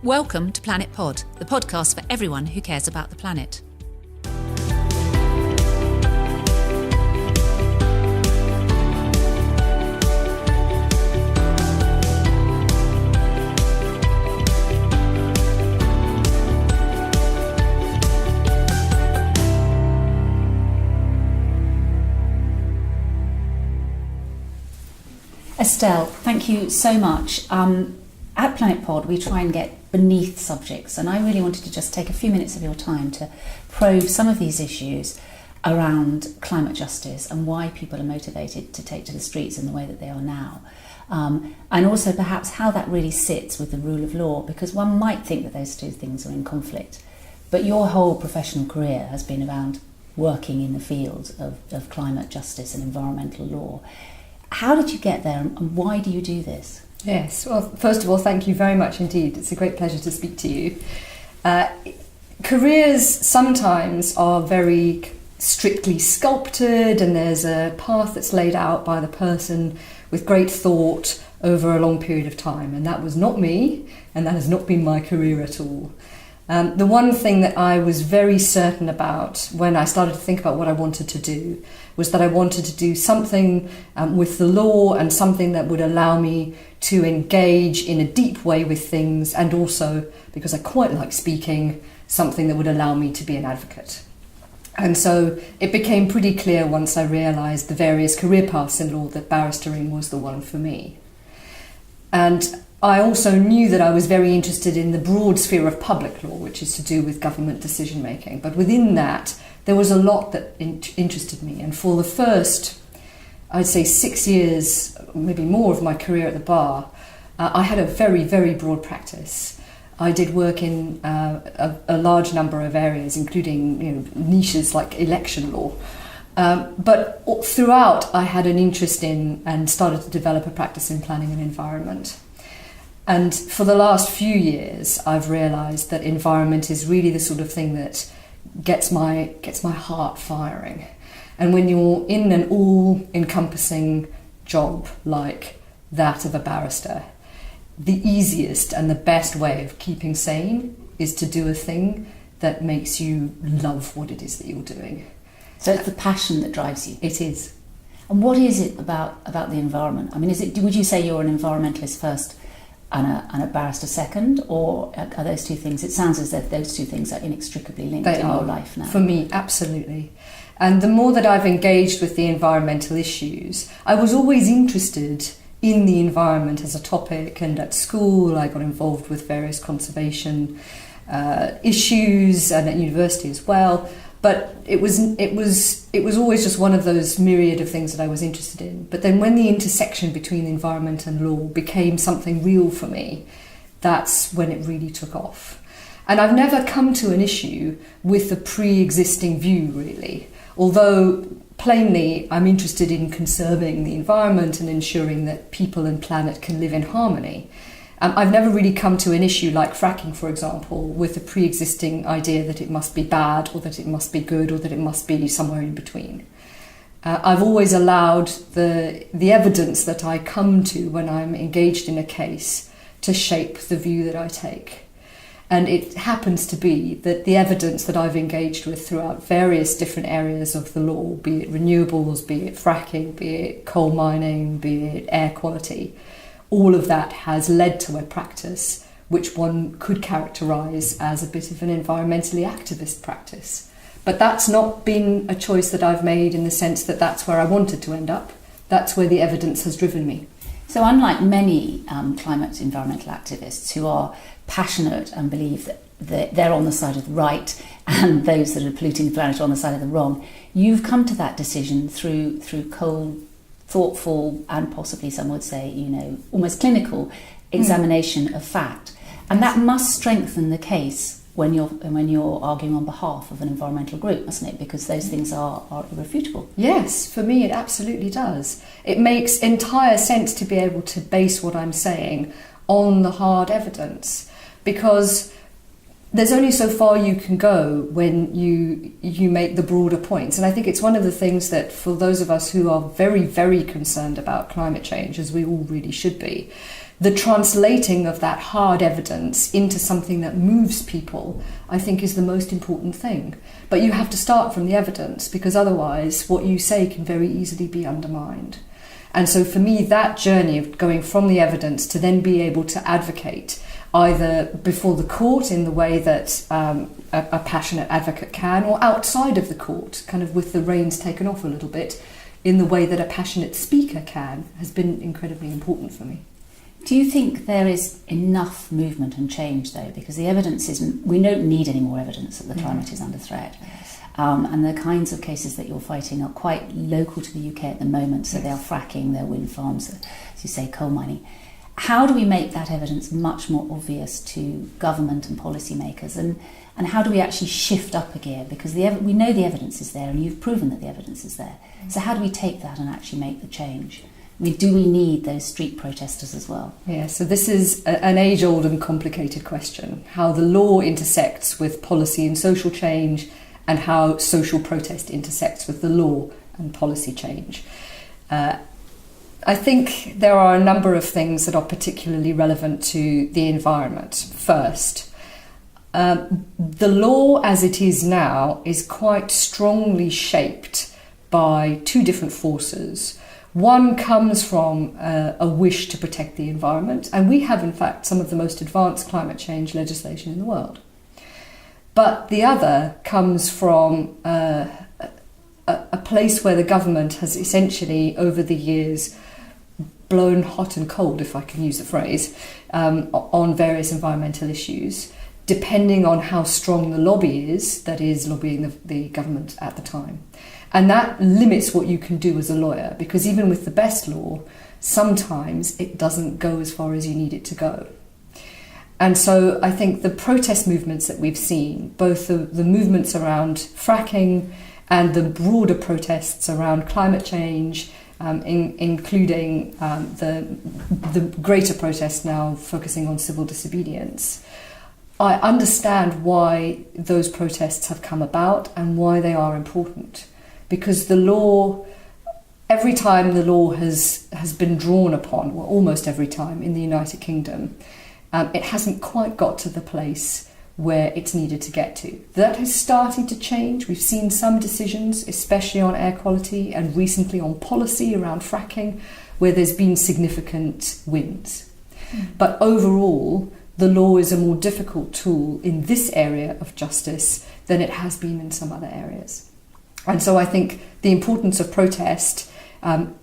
Welcome to PlanetPod, the podcast for everyone who cares about the planet. Estelle, thank you so much. At PlanetPod, we try and get beneath subjects, and I really wanted to just take a few minutes of your time to probe some of these issues around climate justice and why people are motivated to take to the streets in the way that they are now. And also perhaps how that really sits with the rule of law, because one might think that those two things are in conflict. But your whole professional career has been around working in the field of climate justice and environmental law. How did you get there, and why do you do this? Yes, well, first of all, thank you very much indeed. It's a great pleasure to speak to you. Careers sometimes are very strictly sculpted, and there's a path that's laid out by the person with great thought over a long period of time. And that was not me, and that has not been my career at all. The one thing that I was very certain about when I started to think about what I wanted to do was that I wanted to do something with the law, and something that would allow me to engage in a deep way with things, and also, because I quite like speaking, something that would allow me to be an advocate. And so it became pretty clear once I realised the various career paths in law that barristering was the one for me. And I also knew that I was very interested in the broad sphere of public law, which is to do with government decision making. But within that, there was a lot that interested me. And for the first, I'd say 6 years, maybe more, of my career at the bar, I had a very, very broad practice. I did work in a large number of areas, including niches like election law. But throughout, I had an interest in and started to develop a practice in planning and environment. And for the last few years, I've realised that environment is really the sort of thing that gets my heart firing. And when you're in an all-encompassing job like that of a barrister, the easiest and the best way of keeping sane is to do a thing that makes you love what it is that you're doing. So it's the passion that drives you. It is. And what is it about the environment? I mean, would you say you're an environmentalist first and a barrister second, or are those two things? It sounds as if those two things are inextricably linked in your life now. For me, absolutely. And the more that I've engaged with the environmental issues, I was always interested in the environment as a topic, and at school I got involved with various conservation issues, and at university as well. But it was always just one of those myriad of things that I was interested in. But then when the intersection between environment and law became something real for me, that's when it really took off. And I've never come to an issue with a pre-existing view, really. Although, plainly, I'm interested in conserving the environment and ensuring that people and planet can live in harmony. I've never really come to an issue like fracking, for example, with a pre-existing idea that it must be bad, or that it must be good, or that it must be somewhere in between. I've always allowed the evidence that I come to when I'm engaged in a case to shape the view that I take. And it happens to be that the evidence that I've engaged with throughout various different areas of the law, be it renewables, be it fracking, be it coal mining, be it air quality, all of that has led to a practice which one could characterise as a bit of an environmentally activist practice. But that's not been a choice that I've made in the sense that that's where I wanted to end up. That's where the evidence has driven me. So unlike many climate environmental activists who are passionate and believe that they're on the side of the right and those that are polluting the planet are on the side of the wrong, you've come to that decision through cold, thoughtful, and possibly some would say, almost clinical examination of fact. And that must strengthen the case when you're arguing on behalf of an environmental group, mustn't it? Because those things are irrefutable. Yes, for me it absolutely does. It makes entire sense to be able to base what I'm saying on the hard evidence, because there's only so far you can go when you make the broader points. And I think it's one of the things that, for those of us who are very, very concerned about climate change, as we all really should be, the translating of that hard evidence into something that moves people, I think, is the most important thing. But you have to start from the evidence, because otherwise what you say can very easily be undermined. And so for me, that journey of going from the evidence to then be able to advocate either before the court in the way that a passionate advocate can, or outside of the court, kind of with the reins taken off a little bit, in the way that a passionate speaker can, has been incredibly important for me. Do you think there is enough movement and change, though? Because the evidence is, we don't need any more evidence that the climate is under threat. Yes. And the kinds of cases that you're fighting are quite local to the UK at the moment. So they are fracking, they're wind farms, as you say, coal mining. How do we make that evidence much more obvious to government and policymakers? And how do we actually shift up a gear? Because we know the evidence is there, and you've proven that the evidence is there. So how do we take that and actually make the change? I mean, do we need those street protesters as well? Yeah, so this is an age-old and complicated question, how the law intersects with policy and social change, and how social protest intersects with the law and policy change. I think there are a number of things that are particularly relevant to the environment. First, the law as it is now is quite strongly shaped by two different forces. One comes from a wish to protect the environment, and we have in fact some of the most advanced climate change legislation in the world. But the other comes from a place where the government has essentially over the years blown hot and cold, if I can use the phrase, on various environmental issues, depending on how strong the lobby is that is lobbying the government at the time. And that limits what you can do as a lawyer, because even with the best law, sometimes it doesn't go as far as you need it to go. And so I think the protest movements that we've seen, both the movements around fracking and the broader protests around climate change, including the greater protests now focusing on civil disobedience, I understand why those protests have come about and why they are important. Because the law, every time the law has been drawn upon, well, almost every time in the United Kingdom, it hasn't quite got to the place where it's needed to get to. That is starting to change. We've seen some decisions, especially on air quality and recently on policy around fracking, where there's been significant wins. But overall, the law is a more difficult tool in this area of justice than it has been in some other areas. And so I think the importance of protest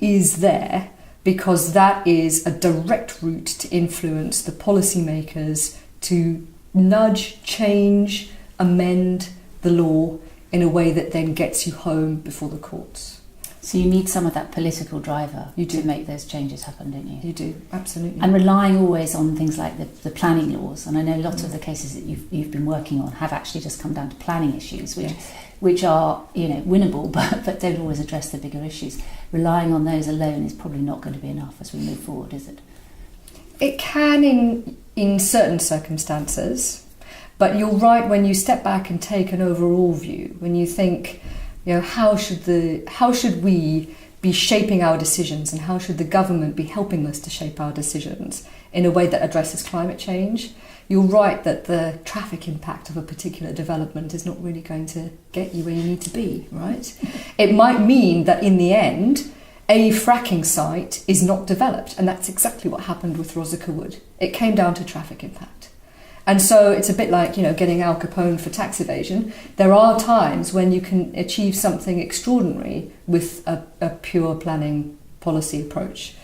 is there, because that is a direct route to influence the policymakers to nudge, change, amend the law in a way that then gets you home before the courts. So you need some of that political driver You do. to make those changes happen, don't you? You do, absolutely. And relying always on things like the planning laws. And I know lots of the cases that you've been working on have actually just come down to planning issues, which are, winnable, but don't always address the bigger issues. Relying on those alone is probably not going to be enough as we move forward, is it? It can in certain circumstances, but you're right when you step back and take an overall view, when you think, how should we be shaping our decisions, and how should the government be helping us to shape our decisions in a way that addresses climate change? You're right that the traffic impact of a particular development is not really going to get you where you need to be, right? It might mean that in the end, a fracking site is not developed, and that's exactly what happened with Rosica Wood. It came down to traffic impact. And so it's a bit like, getting Al Capone for tax evasion. There are times when you can achieve something extraordinary with a pure planning policy approach.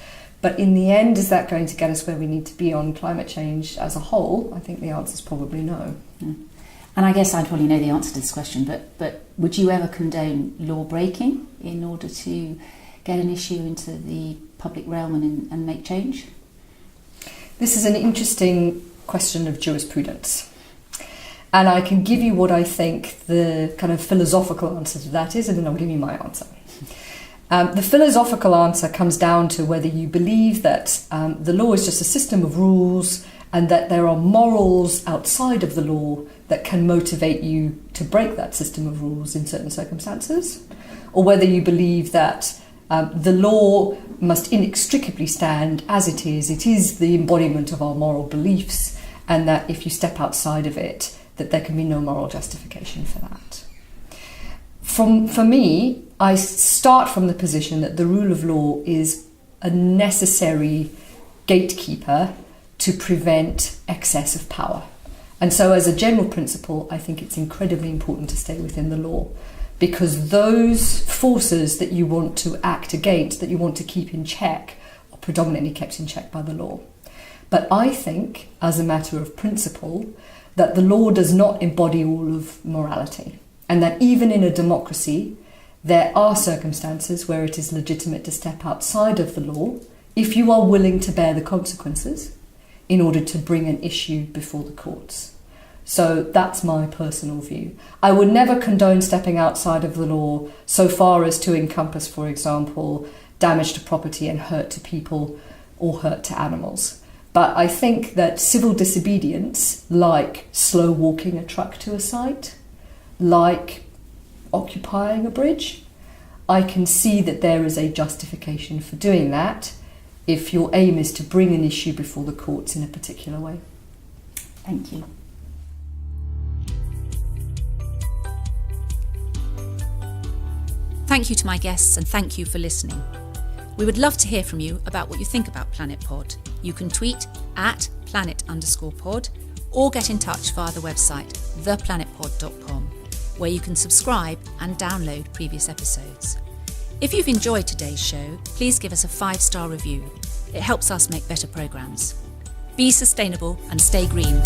But in the end, is that going to get us where we need to be on climate change as a whole? I think the answer is probably no. And I guess I'd probably know the answer to this question, but would you ever condone law breaking in order to get an issue into the public realm and make change? This is an interesting question of jurisprudence. And I can give you what I think the kind of philosophical answer to that is, and then I'll give you my answer. The philosophical answer comes down to whether you believe that the law is just a system of rules and that there are morals outside of the law that can motivate you to break that system of rules in certain circumstances, or whether you believe that The law must inextricably stand as it is. It is the embodiment of our moral beliefs, and that if you step outside of it, that there can be no moral justification for that. For me, I start from the position that the rule of law is a necessary gatekeeper to prevent excess of power. And so as a general principle, I think it's incredibly important to stay within the law, because those forces that you want to act against, that you want to keep in check, are predominantly kept in check by the law. But I think, as a matter of principle, that the law does not embody all of morality, and that even in a democracy, there are circumstances where it is legitimate to step outside of the law if you are willing to bear the consequences in order to bring an issue before the courts. So that's my personal view. I would never condone stepping outside of the law so far as to encompass, for example, damage to property and hurt to people or hurt to animals. But I think that civil disobedience, like slow walking a truck to a site, like occupying a bridge, I can see that there is a justification for doing that if your aim is to bring an issue before the courts in a particular way. Thank you. Thank you to my guests, and thank you for listening. We would love to hear from you about what you think about PlanetPod. You can tweet at planet_pod or get in touch via the website theplanetpod.com, where you can subscribe and download previous episodes. If you've enjoyed today's show, please give us a 5-star review. It helps us make better programmes. Be sustainable and stay green.